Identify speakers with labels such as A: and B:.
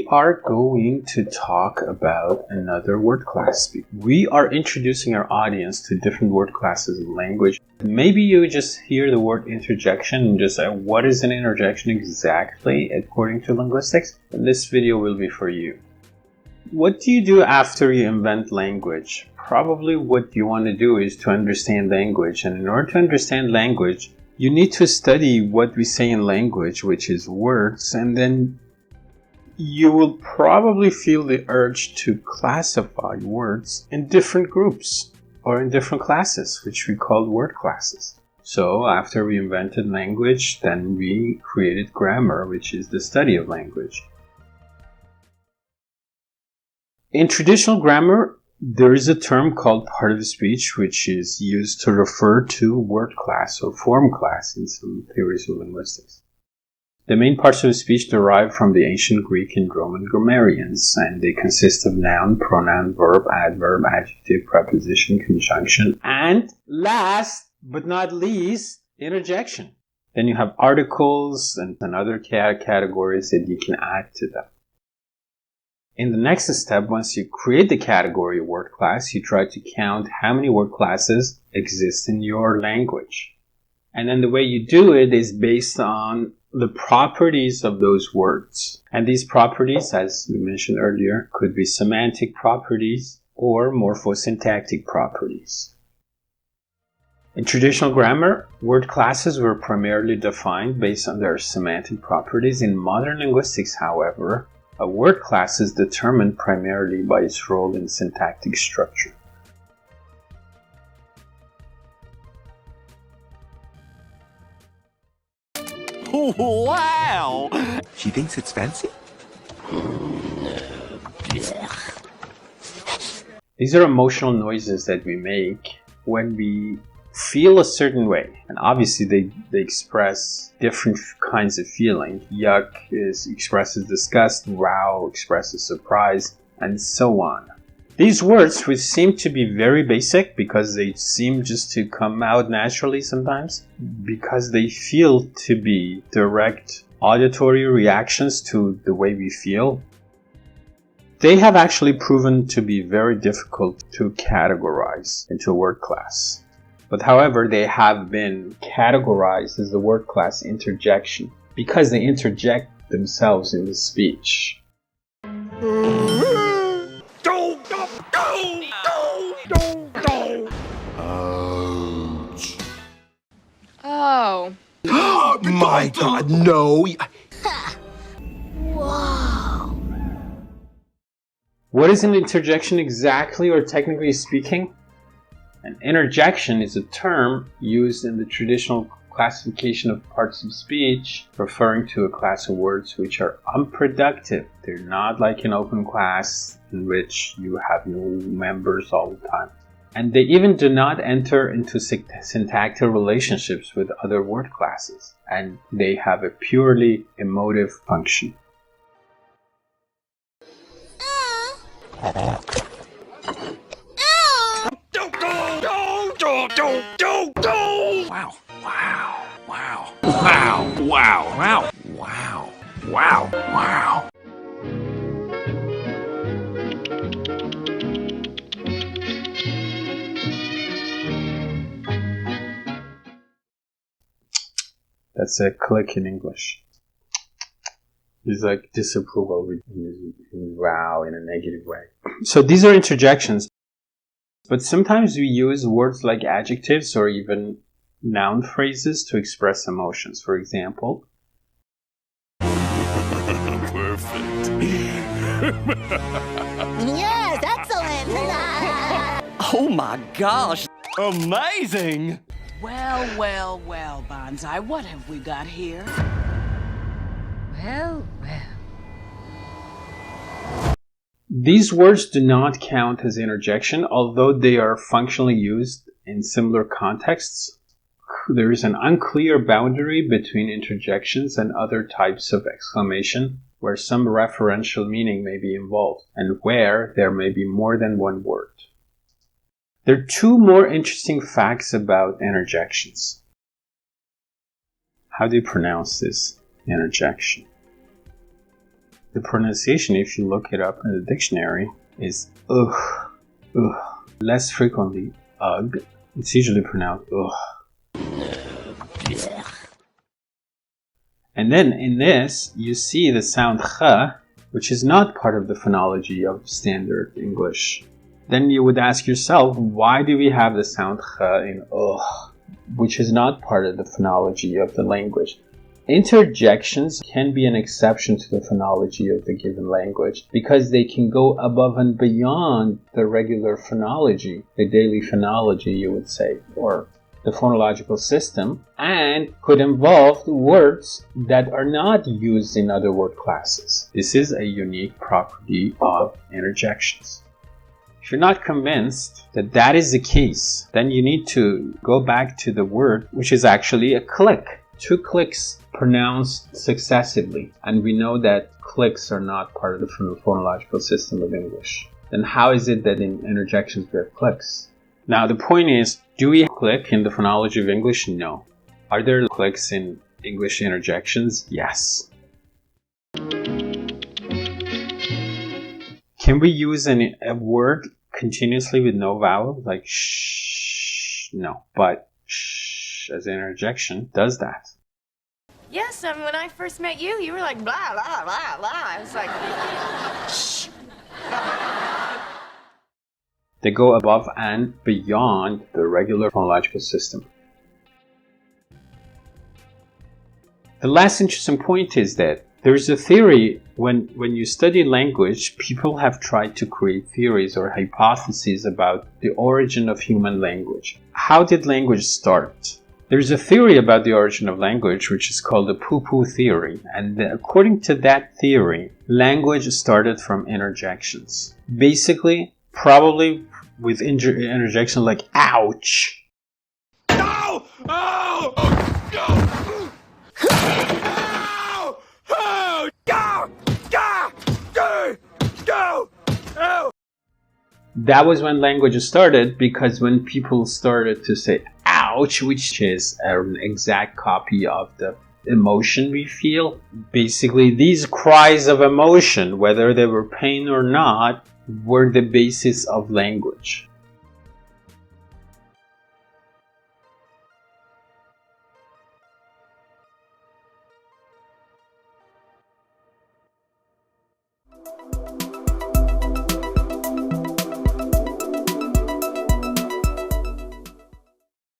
A: are going to talk about another word class. We are introducing our audience to different word classes in language. Maybe you just hear the word interjection and just say, what is an interjection exactly according to linguistics? And this video will be for you. What do you do after you invent language? Probably what you want to do is to understand language. And in order to understand language, you need to study what we say in language, which is words, and then you will probably feel the urge to classify words in different groups or in different classes, which we call word classes. So after we invented language, then we created grammar, which is the study of language. In traditional grammar, there is a term called part of speech, which is used to refer to word class or form class in some theories of linguistics. The main parts of speech derive from the ancient Greek and Roman grammarians, and they consist of noun, pronoun, verb, adverb, adjective, preposition, conjunction, and last but not least, interjection. Then you have articles and other categories that you can add to them. In the next step, once you create the category word class, you try to count how many word classes exist in your language. And then the way you do it is based on the properties of those words. And these properties, as we mentioned earlier, could be semantic properties or morphosyntactic properties. In traditional grammar, word classes were primarily defined based on their semantic properties. In modern linguistics, however, a word class is determined primarily by its role in syntactic structure.
B: Wow!
C: She thinks it's fancy?
A: These are emotional noises that we make when we feel a certain way. And obviously they express different kinds of feeling. Yuck expresses disgust, wow expresses surprise, and so on. These words, which seem to be very basic because they seem just to come out naturally sometimes, because they feel to be direct auditory reactions to the way we feel, they have actually proven to be very difficult to categorize into a word class. But however, they have been categorized as the word class interjection because they interject themselves in the speech.
C: Ouch.
D: Oh.
C: My God, no!
D: Whoa.
A: What is an interjection exactly, or technically speaking? An interjection is a term used in the traditional classification of parts of speech, referring to a class of words which are unproductive. They're not like an open class in which you have no members all the time. And they even do not enter into syntactic relationships with other word classes, and they have a purely emotive function.
B: Wow. Wow. Wow. Wow. Wow. Wow. Wow. Wow. Wow.
A: That's a click in English. It's like disapproval with wow in a negative way. So these are interjections. But sometimes we use words like adjectives or even noun phrases to express emotions. For example,
B: Perfect.
E: Yes, excellent!
B: Oh my gosh. Amazing.
F: Well, well, well, Bonsai, what have we got here?
E: Well, well.
A: these words do not count as interjection, although they are functionally used in similar contexts. There is an unclear boundary between interjections and other types of exclamation, where some referential meaning may be involved, and where there may be more than one word. There are two more interesting facts about interjections. How do you pronounce this interjection? the pronunciation, if you look it up in the dictionary, is ugh, ugh. Less frequently, ugh. It's usually pronounced ugh. And then in this, you see the sound ch, which is not part of the phonology of standard English. Then you would ask yourself, why do we have the sound ch in ugh, which is not part of the phonology of the language? Interjections can be an exception to the phonology of the given language because they can go above and beyond the regular phonology, the daily phonology, you would say, or the phonological system, and could involve words that are not used in other word classes. This is a unique property of interjections. If you're not convinced that that is the case, then you need to go back to the word, which is actually a click. 2 clicks pronounced successively, and we know that clicks are not part of the phonological system of English. Then how is it that in interjections we have clicks? Now the point is, do we click in the phonology of English? No. Are there clicks in English interjections? Yes. Can we use a word continuously with no vowel, like shh? No, but shh as an interjection does that.
D: Yes, and when I first met you, you were like blah, blah, blah, blah. I was like, shh.
A: They go above and beyond the regular phonological system. The last interesting point is that there's a theory when you study language, people have tried to create theories or hypotheses about the origin of human language. How did language start? There's a theory about the origin of language which is called the poo-poo theory, and according to that theory, language started from interjections. Basically, probably with interjection like ouch.
B: No! Oh! Oh! No! Oh! Oh! Go! Go! Go! Go! Oh!
A: That was when language started, because when people started to say ouch, which is an exact copy of the emotion we feel, basically these cries of emotion, whether they were pain or not, were the basis of language.